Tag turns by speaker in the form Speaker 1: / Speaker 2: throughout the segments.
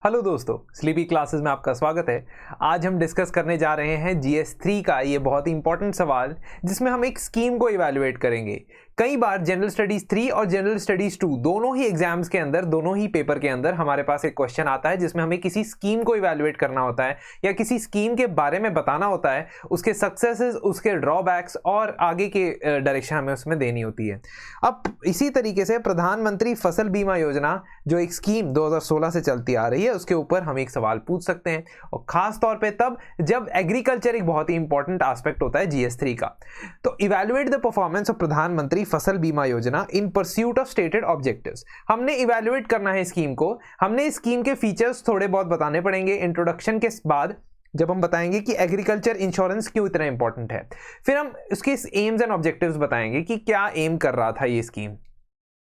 Speaker 1: Hello दोस्तों, sleepy classes में आपका स्वागत है। आज हम डिस्कस करने जा रहे हैं जीएस 3 का ये बहुत ही इंपॉर्टेंट सवाल, जिसमें हम एक स्कीम को इवैल्यूएट करेंगे। कई बार जनरल स्टडीज 3 और जनरल स्टडीज 2 दोनों ही एग्जाम्स के अंदर, दोनों ही पेपर के अंदर हमारे पास एक क्वेश्चन आता है जिसमें हमें किसी स्कीम को इवैल्यूएट करना होता है या किसी स्कीम के बारे में बताना होता है, उसके सक्सेसेस, उसके ड्रॉबैक्स और आगे के डायरेक्शन हमें उसमें देनी होती है। अब इसी तरीके से प्रधानमंत्री फसल बीमा योजना, जो एक स्कीम 2016 से चलती आ रही है, उसके ऊपर हम एक सवाल पूछ सकते हैं, और खास तौर पे तब जब एग्रीकल्चर एक बहुत ही इंपॉर्टेंट एस्पेक्ट होता है जीएस 3 का। तो इवैल्यूएट द परफॉर्मेंस ऑफ प्रधानमंत्री फसल बीमा योजना इन परस्यूट ऑफ स्टेटेड ऑब्जेक्टिव्स। हमने इवैल्यूएट करना है स्कीम को। हमने इस स्कीम के फीचर्स थोड़े बहुत बताने पड़ेंगे इंट्रोडक्शन के बाद, जब हम बताएंगे कि एग्रीकल्चर इंश्योरेंस क्यों इतना इंपॉर्टेंट है। फिर हम उसके एम्स एंड ऑब्जेक्टिव्स बताएंगे कि क्या एम कर रहा था ये स्कीम,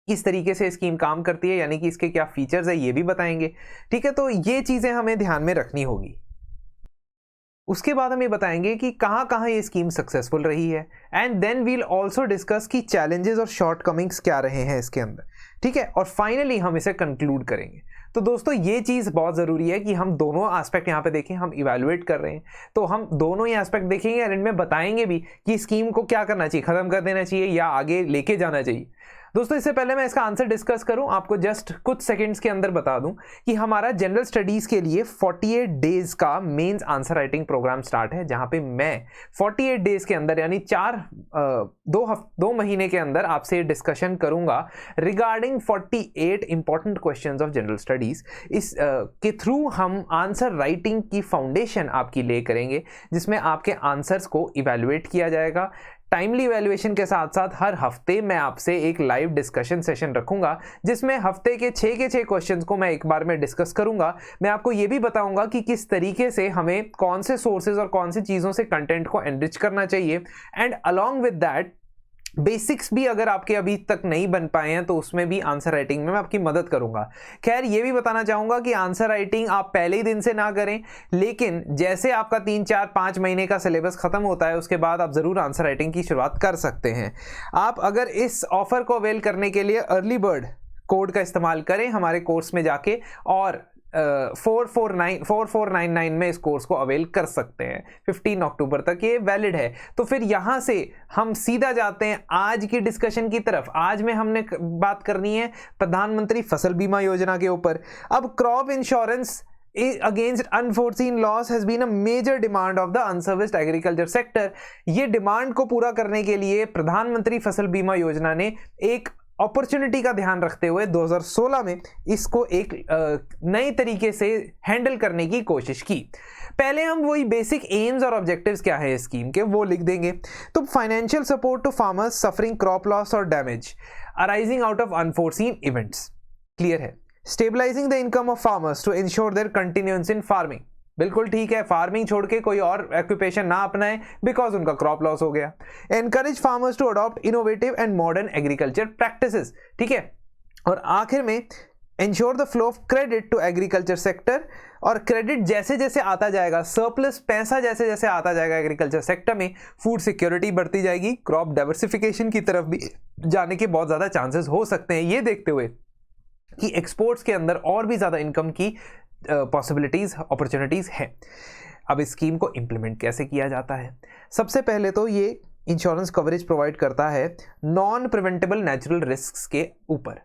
Speaker 1: किस तरीके से स्कीम काम करती है, यानी कि इसके क्या फीचर्स है ये भी बताएंगे। ठीक है, तो ये चीजें हमें ध्यान में रखनी होगी। उसके बाद हम ये बताएंगे कि कहां कहां ये स्कीम सक्सेसफुल रही है, and then we'll also discuss कि चैलेंजेस और शॉर्टकमिंग्स क्या रहे हैं इसके अंदर। ठीक है, और फाइनली हम इसे कंक्लूड करेंगे। तो दोस्तों, ये चीज़ बहुत ज़रूरी है कि हम दोनों एस्पेक्ट यहाँ पे देखें। हम इवैल्यूएट कर रहे हैं तो हम दोनों ही एस्पेक्ट देखेंगे और इनमें बताएंगे भी कि स्कीम को क्या करना चाहिए, ख़त्म कर देना चाहिए या आगे लेके जाना चाहिए। दोस्तों, इससे पहले मैं इसका आंसर डिस्कस करूं, आपको जस्ट कुछ सेकंड्स के अंदर बता दूं कि हमारा जनरल स्टडीज के लिए 48 डेज का mains answer writing programme start है, जहां पे मैं 48 डेज के अंदर यानी 2 महीने के अंदर आपसे डिस्कशन करूंगा regarding 48 important questions of general studies. इस के थ्रू हम आंसर राइटिंग की फाउंडेशन आपकी ले करेंगे, जिसमें आपके आंसर्स को इवैल्यूएट किया जाएगा। टाइमली इवैल्यूएशन के साथ साथ हर हफ्ते मैं आपसे एक लाइव डिस्कशन सेशन रखूंगा, जिसमें हफ्ते के 6 क्वेश्चंस को मैं एक बार में डिस्कस करूंगा। मैं आपको ये भी बताऊंगा कि किस तरीके से हमें कौन से सोर्सेज और कौन सी चीज़ों से कंटेंट को एनरिच करना चाहिए, and along with that basics भी अगर आपके अभी तक नहीं बन पाए हैं तो उसमें भी आंसर राइटिंग में मैं आपकी मदद करूंगा। खैर, ये भी बताना चाहूंगा कि आंसर राइटिंग आप पहले ही दिन से ना करें, लेकिन जैसे आपका 3, 4, 5 महीने का सिलेबस खत्म होता है उसके बाद आप जरूर आंसर राइटिंग की शुरुआत कर सकते हैं। आप अगर इस ऑफर को अवेल करने के लिए अर्ली बर्ड कोड का इस्तेमाल करें हमारे कोर्स में जाके, और 4499 में इस कोर्स को अवेल कर सकते हैं। 15 अक्टूबर तक ये वैलिड है। तो फिर यहां से हम सीधा जाते हैं आज की डिस्कशन की तरफ। आज में हमने बात करनी है प्रधानमंत्री फसल बीमा योजना के ऊपर। अब crop insurance against unforeseen loss has been a major demand of the unserviced agriculture sector। ये डिमांड को पूरा करने के लिए प्रधानमंत्री फसल बीमा योजना ने एक अपॉर्चुनिटी का ध्यान रखते हुए 2016 में इसको एक नए तरीके से हैंडल करने की कोशिश की। पहले हम वही बेसिक एम्स और ऑब्जेक्टिव्स क्या है स्कीम के वो लिख देंगे। तो financial support to farmers suffering crop loss और damage arising out of unforeseen events, clear है। Stabilising the income of farmers to ensure their continuance in farming, बिल्कुल ठीक है। फार्मिंग छोड़ के कोई और ऑक्यूपेशन ना अपनाएं बिकॉज उनका क्रॉप लॉस हो गया। Encourage farmers to adopt innovative and modern agriculture practices, ठीक है। और आखिर में ensure the flow of credit to agriculture sector, और क्रेडिट जैसे जैसे आता जाएगा, सरप्लस पैसा जैसे जैसे आता जाएगा एग्रीकल्चर सेक्टर में, फूड सिक्योरिटी बढ़ती जाएगी, क्रॉप डाइवर्सिफिकेशन की तरफ भी जाने के बहुत ज़्यादा चांसेस हो सकते हैं, ये देखते हुए कि एक्सपोर्ट्स के अंदर और भी ज़्यादा इनकम की पॉसिबिलिटीज, अपॉर्चुनिटीज हैं। अब इस स्कीम को इंप्लीमेंट कैसे किया जाता है? सबसे पहले तो ये इंश्योरेंस कवरेज प्रोवाइड करता है नॉन प्रिवेंटेबल नेचुरल रिस्क्स के ऊपर।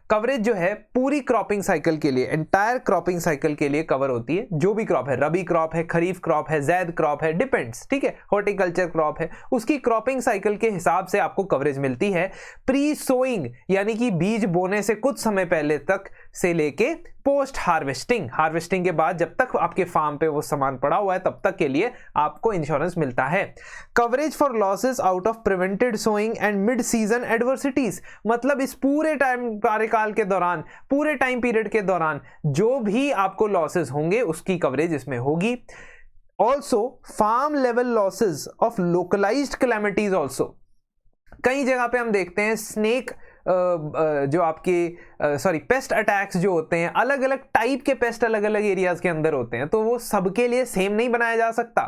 Speaker 1: कवरेज जो है पूरी क्रॉपिंग साइकिल के लिए, एंटायर क्रॉपिंग साइकिल के लिए कवर होती है। जो भी क्रॉप है, रबी क्रॉप है, खरीफ क्रॉप है, जैद क्रॉप है, डिपेंड्स, ठीक है, हॉर्टिकल्चर क्रॉप है, उसकी क्रॉपिंग साइकिल के हिसाब से आपको कवरेज मिलती है। प्री सोइंग यानी कि बीज बोने से कुछ समय पहले तक से लेके पोस्ट हार्वेस्टिंग, हार्वेस्टिंग के बाद जब तक आपके फार्म पे वो सामान पड़ा हुआ है तब तक के लिए आपको इंश्योरेंस मिलता है। Coverage for losses out of prevented sowing and mid season adversities, मतलब इस पूरे टाइम कार्यकाल के दौरान, पूरे टाइम पीरियड के दौरान जो भी आपको लॉसेस होंगे उसकी कवरेज इसमें होगी। Also farm level losses of localised calamities also. कई जगह पे हम देखते हैं स्नेक जो आपके पेस्ट अटैक्स जो होते हैं, अलग अलग टाइप के पेस्ट अलग अलग एरियाज के अंदर होते हैं, तो वो सबके लिए सेम नहीं बनाया जा सकता।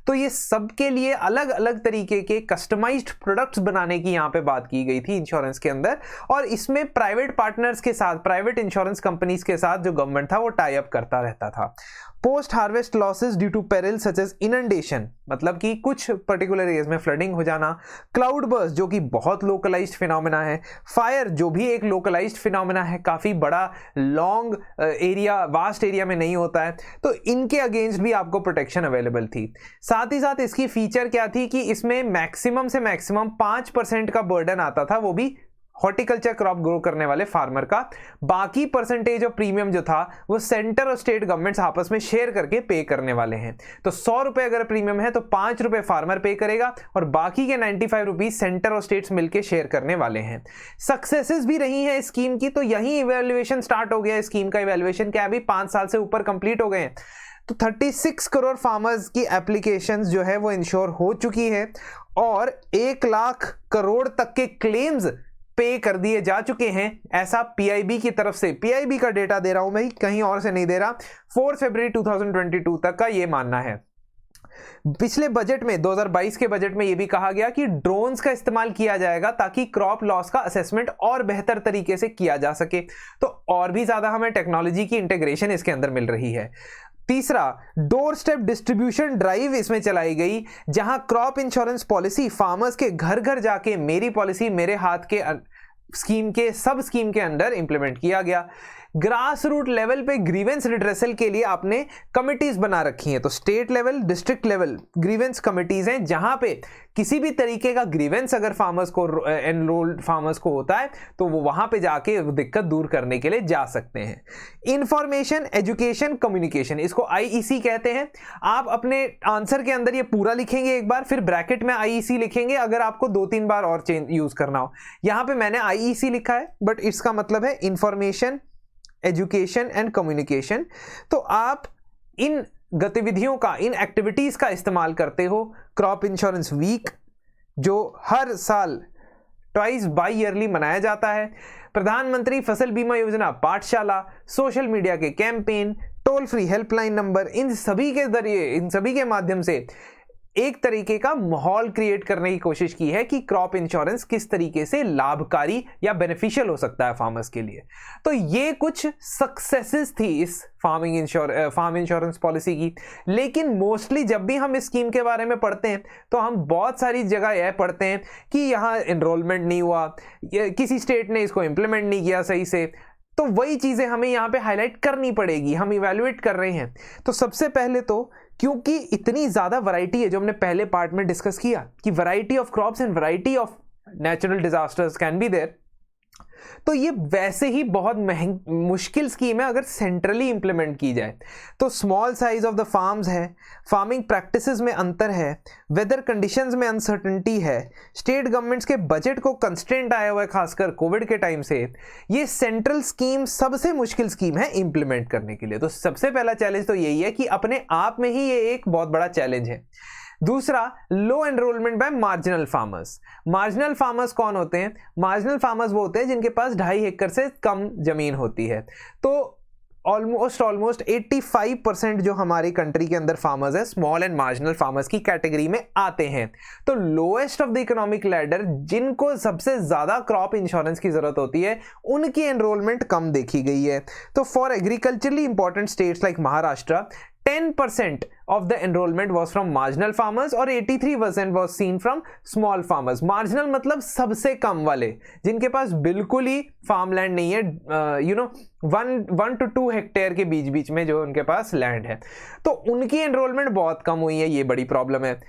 Speaker 1: तो ये सबके लिए अलग अलग तरीके के कस्टमाइज्ड प्रोडक्ट्स बनाने की यहाँ पे बात की गई थी इंश्योरेंस के अंदर, और इसमें प्राइवेट पार्टनर्स के साथ, प्राइवेट इंश्योरेंस कंपनीज के साथ जो गवर्नमेंट था वो टाई अप करता रहता था। Post harvest losses due to peril such as inundation, मतलब कि कुछ पर्टिकुलर एरियाज में फ्लडिंग हो जाना, क्लाउड बर्स्ट जो कि बहुत लोकलाइज्ड फिनोमेना है, फायर जो भी एक लोकलाइज्ड फिनोमेना है, काफी बड़ा लॉन्ग एरिया, वास्ट एरिया में नहीं होता है, तो इनके अगेंस्ट भी आपको प्रोटेक्शन अवेलेबल थी। साथ ही साथ इसकी फीचर क्या थी कि इसमें मैक्सिमम से मैक्सिमम 5% का बर्डन आता था, वो भी हॉर्टिकल्चर क्रॉप ग्रो करने वाले फार्मर का। बाकी परसेंटेज ऑफ प्रीमियम जो था वो सेंटर और स्टेट गवर्नमेंट्स आपस में शेयर करके पे करने वाले हैं। तो 100 रुपए अगर प्रीमियम है तो 5 रुपए फार्मर पे करेगा और बाकी के 95 रुपीज सेंटर और स्टेट्स मिलकर शेयर करने वाले हैं। सक्सेसेस भी रही है इस स्कीम की, तो यही इवैल्यूएशन स्टार्ट हो गया। स्कीम का इवैल्यूएशन क्या अभी 5 साल से ऊपर कंप्लीट हो गए हैं, तो 36 करोड़ फार्मर्स की एप्लीकेशंस जो है वो इंश्योर हो चुकी है और 1 लाख करोड़ तक के क्लेम्स पे कर दिए जा चुके हैं। ऐसा पीआईबी की तरफ से, पीआईबी का डेटा दे रहा हूं मैं, कहीं और से नहीं दे रहा, 4 फरवरी 2022 तक का ये मानना है। पिछले बजट में 2022 के बजट में यह भी कहा गया कि ड्रोन्स का इस्तेमाल किया जाएगा ताकि क्रॉप लॉस का असेसमेंट और बेहतर तरीके से किया जा सके, तो और भी ज्यादा हमें टेक्नोलॉजी की इंटीग्रेशन इसके अंदर मिल रही है। तीसरा, डोर स्टेप डिस्ट्रीब्यूशन ड्राइव इसमें चलाई गई, जहां क्रॉप इंश्योरेंस पॉलिसी फार्मर्स के घर घर जाके मेरी पॉलिसी मेरे हाथ के स्कीम के सब स्कीम के अंदर इंप्लीमेंट किया गया। ग्रास रूट लेवल पे ग्रीवेंस रिड्रेसल के लिए आपने कमिटीज बना रखी हैं, तो state level, district level grievance committees हैं, जहां पे किसी भी तरीके का ग्रीवेंस अगर फार्मर्स को, एनरोल्ड फार्मर्स को होता है, तो वो वहां पे जाके दिक्कत दूर करने के लिए जा सकते हैं। इंफॉर्मेशन, एजुकेशन, कम्युनिकेशन, इसको आईईसी कहते हैं। आप अपने आंसर के अंदर ये पूरा लिखेंगे एक बार, फिर ब्रैकेट में आईईसी लिखेंगे अगर आपको 2-3 बार और चेंज यूज करना हो। यहां पे मैंने आईईसी लिखा है, बट इसका मतलब है इंफॉर्मेशन, एजुकेशन एंड कम्युनिकेशन। तो आप इन गतिविधियों का, इन एक्टिविटीज का इस्तेमाल करते हो। क्रॉप इंश्योरेंस वीक जो हर साल ट्वाइस बाई ईयरली मनाया जाता है, प्रधानमंत्री फसल बीमा योजना पाठशाला, सोशल मीडिया के campaign, toll free helpline number, इन सभी के जरिए, इन सभी के माध्यम से एक तरीके का माहौल क्रिएट करने की कोशिश की है कि क्रॉप इंश्योरेंस किस तरीके से लाभकारी या बेनिफिशियल हो सकता है फार्मर्स के लिए। तो ये कुछ सक्सेसेस थी इस फार्म इंश्योरेंस पॉलिसी की। लेकिन मोस्टली जब भी हम इस स्कीम के बारे में पढ़ते हैं तो हम बहुत सारी जगह यह पढ़ते हैं कि यहाँ एनरोलमेंट नहीं हुआ, किसी स्टेट ने इसको इंप्लीमेंट नहीं किया सही से। तो वही चीजें हमें यहाँ पे हाईलाइट करनी पड़ेगी, हम इवैल्यूएट कर रहे हैं। तो सबसे पहले तो क्योंकि इतनी ज्यादा वैरायटी है, जो हमने पहले पार्ट में डिस्कस किया कि variety of crops and variety of natural disasters can be there, तो ये वैसे ही बहुत मुश्किल स्कीम है अगर सेंट्रली इंप्लीमेंट की जाए। तो small size of the farms है, फार्मिंग प्रैक्टिसेस में अंतर है, वेदर कंडीशंस में अनसर्टेनिटी है, स्टेट गवर्नमेंट्स के बजट को कंस्ट्रेंट आया हुआ है खासकर कोविड के टाइम से। ये सेंट्रल स्कीम सबसे मुश्किल स्कीम है इंप्लीमेंट करने के लिए। तो सबसे पहला चैलेंज तो यही है कि अपने आप में ही ये एक बहुत बड़ा चैलेंज है। दूसरा, low enrolment by marginal farmers. Marginal farmers कौन होते हैं? मार्जिनल फार्मर्स वो होते हैं जिनके पास 2.5 एकड़ से कम जमीन होती है। तो ऑलमोस्ट 85% जो हमारी कंट्री के अंदर फार्मर्स है स्मॉल एंड मार्जिनल फार्मर्स की कैटेगरी में आते हैं। तो lowest of the economic ladder, जिनको सबसे ज्यादा क्रॉप इंश्योरेंस की जरूरत होती है, उनकी एनरोलमेंट कम देखी गई है। तो for agriculturally important states like Maharashtra, 10% of the enrollment was from marginal farmers और 83% was seen from small farmers। marginal मतलब सबसे कम वाले, जिनके पास बिल्कुल ही फार्म लैंड नहीं है, 1 to 2 हेक्टेयर के बीच बीच में जो उनके पास लैंड है, तो उनकी एनरोलमेंट बहुत कम हुई है। ये बड़ी प्रॉब्लम है।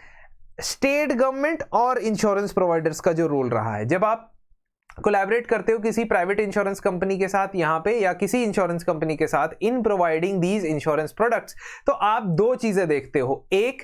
Speaker 1: स्टेट गवर्नमेंट और इंश्योरेंस प्रोवाइडर्स का जो रोल रहा है, जब आप कोलैबोरेट करते हो किसी प्राइवेट इंश्योरेंस कंपनी के साथ यहाँ पे या किसी इंश्योरेंस कंपनी के साथ in providing these insurance products, तो आप 2 चीजें देखते हो। एक,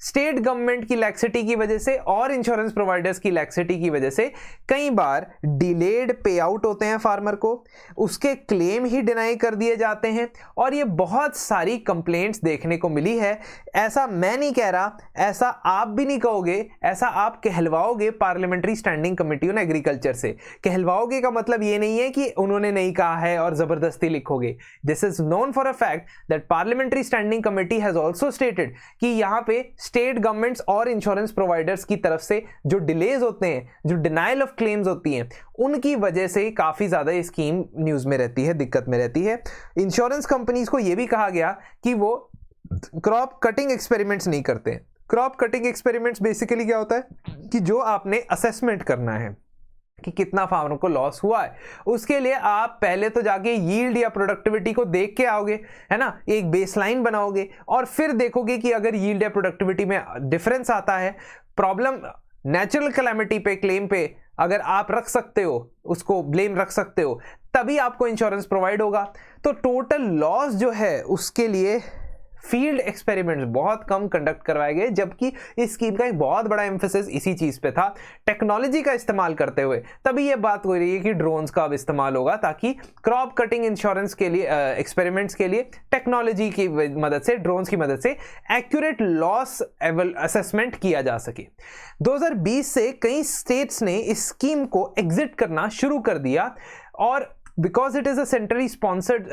Speaker 1: स्टेट गवर्नमेंट की लैक्सिटी की वजह से और इंश्योरेंस प्रोवाइडर्स की लैक्सिटी की वजह से कई बार डिलेड पे आउट होते हैं फार्मर को, उसके क्लेम ही डिनाई कर दिए जाते हैं, और ये बहुत सारी कंप्लेंट्स देखने को मिली है। ऐसा मैं नहीं कह रहा, ऐसा आप भी नहीं कहोगे, ऐसा आप कहलवाओगे parliamentary standing committee on agriculture से। कहलवाओगे का मतलब ये नहीं है कि उन्होंने नहीं कहा है और जबरदस्ती लिखोगे। This is known for a fact that parliamentary standing committee has also stated कि यहाँ पे स्टेट गवर्नमेंट्स और इंश्योरेंस प्रोवाइडर्स की तरफ से जो डिलेज होते हैं, जो डिनाइल ऑफ क्लेम्स होती हैं, उनकी वजह से काफ़ी ज़्यादा ये स्कीम न्यूज़ में रहती है, दिक्कत में रहती है। इंश्योरेंस कंपनीज को ये भी कहा गया कि वो क्रॉप कटिंग एक्सपेरिमेंट्स नहीं करते हैं। क्रॉप कटिंग एक्सपेरिमेंट्स बेसिकली क्या होता है कि जो आपने असेसमेंट करना है कि कितना फार्मर को लॉस हुआ है, उसके लिए आप पहले तो जाके यील्ड या प्रोडक्टिविटी को देख के आओगे, है ना, एक बेसलाइन बनाओगे और फिर देखोगे कि अगर यील्ड या प्रोडक्टिविटी में डिफरेंस आता है, प्रॉब्लम नेचुरल कैलेमिटी पे, क्लेम पे अगर आप रख सकते हो, उसको ब्लेम रख सकते हो, तभी आपको इंश्योरेंस प्रोवाइड होगा। तो टोटल लॉस जो है उसके लिए फील्ड एक्सपेरिमेंट्स बहुत कम कंडक्ट करवाए गए, जबकि इस स्कीम का एक बहुत बड़ा एम्फेसिस इसी चीज पे था, टेक्नोलॉजी का इस्तेमाल करते हुए। तभी ये बात हो रही है कि ड्रोन्स का अब इस्तेमाल होगा ताकि क्रॉप कटिंग इंश्योरेंस के लिए एक्सपेरिमेंट्स के लिए टेक्नोलॉजी की मदद से, ड्रोन्स की मदद से एक्यूरेट लॉस असेसमेंट किया जा सके। 2020 से कई स्टेट्स ने इस स्कीम को एग्जिट करना शुरू कर दिया और because it is a centrally sponsored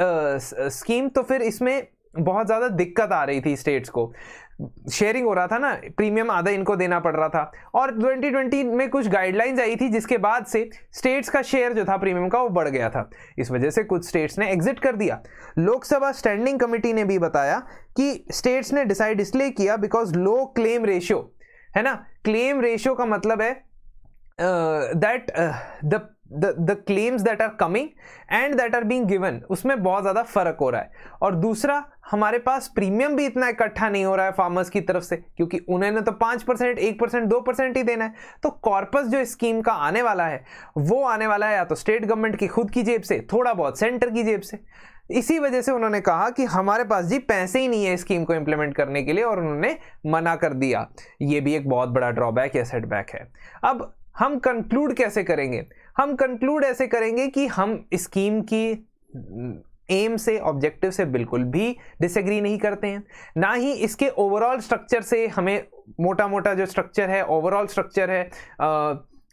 Speaker 1: scheme, तो फिर इसमें बहुत ज़्यादा दिक्कत आ रही थी स्टेट्स को, शेयरिंग हो रहा था ना, प्रीमियम आधा इनको देना पड़ रहा था। और 2020 में कुछ गाइडलाइंस आई थी जिसके बाद से स्टेट्स का शेयर जो था प्रीमियम का वो बढ़ गया था। इस वजह से कुछ स्टेट्स ने एग्जिट कर दिया। लोकसभा स्टैंडिंग कमेटी ने भी बताया कि स्टेट्स ने डिसाइड इसलिए किया बिकॉज लो क्लेम रेशियो, है ना, क्लेम रेशियो का मतलब है that the claims that are coming and that are being given, उसमें बहुत ज़्यादा फर्क हो रहा है। और दूसरा, हमारे पास प्रीमियम भी इतना इकट्ठा नहीं हो रहा है फार्मर्स की तरफ से, क्योंकि उन्होंने तो 5%, 1%, 2% ही देना है। तो कॉर्पस जो स्कीम का आने वाला है वो आने वाला है या तो स्टेट गवर्नमेंट की खुद की जेब से, थोड़ा बहुत सेंटर की जेब से। इसी वजह से उन्होंने कहा कि हमारे पास जी पैसे ही नहीं है स्कीम को इंप्लीमेंट करने के लिए, और उन्होंने मना कर दिया। ये भी एक बहुत बड़ा ड्रॉबैक या सेटबैक है। अब हम कंक्लूड कैसे करेंगे? हम कंक्लूड ऐसे करेंगे कि हम स्कीम की एम से, ऑब्जेक्टिव से बिल्कुल भी डिसएग्री नहीं करते हैं, ना ही इसके ओवरऑल स्ट्रक्चर से, हमें मोटा मोटा जो स्ट्रक्चर है, ओवरऑल स्ट्रक्चर है,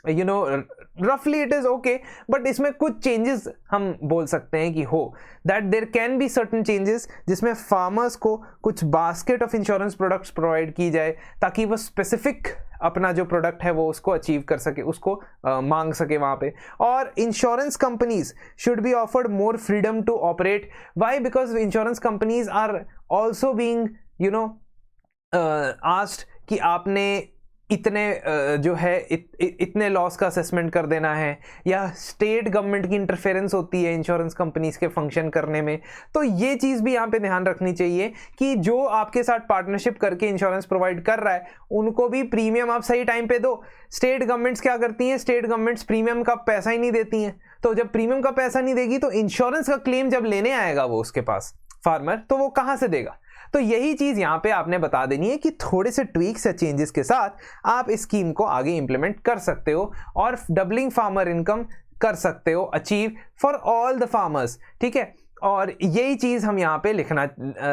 Speaker 1: यू नो रफली इट इज ओके, बट इसमें कुछ चेंजेस हम बोल सकते हैं कि हो, that there can be certain changes जिसमें फार्मर्स को कुछ basket of insurance products provide की जाए ताकि वो स्पेसिफिक अपना जो प्रोडक्ट है वो उसको अचीव कर सके, उसको मांग सके वहाँ पे। और insurance companies should be offered more freedom to operate. Why? Because insurance companies are also being you know asked कि आपने इतने जो है इतने लॉस का असेसमेंट कर देना है, या स्टेट गवर्नमेंट की इंटरफेरेंस होती है इंश्योरेंस कंपनीज के फंक्शन करने में। तो ये चीज़ भी यहाँ पे ध्यान रखनी चाहिए कि जो आपके साथ पार्टनरशिप करके इंश्योरेंस प्रोवाइड कर रहा है उनको भी प्रीमियम आप सही टाइम पे दो। स्टेट गवर्नमेंट्स क्या करती हैं? स्टेट गवर्नमेंट्स प्रीमियम का पैसा ही नहीं देती हैं। तो जब प्रीमियम का पैसा नहीं देगी तो इंश्योरेंस का क्लेम जब लेने आएगा वो उसके पास फार्मर, तो वो कहाँ से देगा? तो यही चीज यहां पे आपने बता देनी है कि थोड़े से ट्वीक्स या चेंजेस के साथ आप इस स्कीम को आगे इंप्लीमेंट कर सकते हो और डबलिंग फार्मर इनकम कर सकते हो achieve for all the farmers. ठीक है, और यही चीज हम यहाँ पे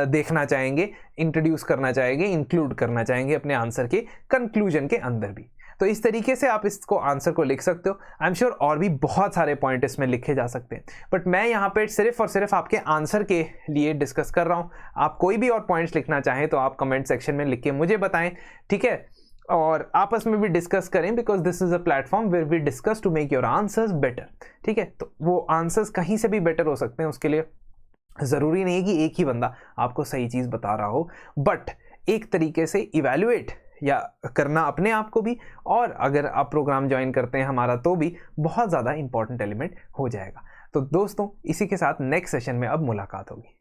Speaker 1: देखना चाहेंगे, इंट्रोड्यूस करना चाहेंगे, इंक्लूड करना चाहेंगे अपने आंसर के कंक्लूजन के अंदर भी। तो इस तरीके से आप इसको आंसर को लिख सकते हो। आई एम श्योर और भी बहुत सारे पॉइंट इसमें लिखे जा सकते हैं, बट मैं यहाँ पे सिर्फ और सिर्फ आपके आंसर के लिए डिस्कस कर रहा हूँ। आप कोई भी और पॉइंट्स लिखना चाहें तो आप कमेंट सेक्शन में लिख के मुझे बताएं, ठीक है, और आपस में भी डिस्कस करें, because this is a platform where we discuss to make your answers better. ठीक है, तो वो आंसर्स कहीं से भी बेटर हो सकते हैं, उसके लिए ज़रूरी नहीं है कि एक ही बंदा आपको सही चीज़ बता रहा हो, बट एक तरीके से इवैल्यूएट या करना अपने आप को भी, और अगर आप प्रोग्राम ज्वाइन करते हैं हमारा तो भी बहुत ज़्यादा इंपॉर्टेंट एलिमेंट हो जाएगा। तो दोस्तों, इसी के साथ नेक्स्ट सेशन में अब मुलाकात होगी।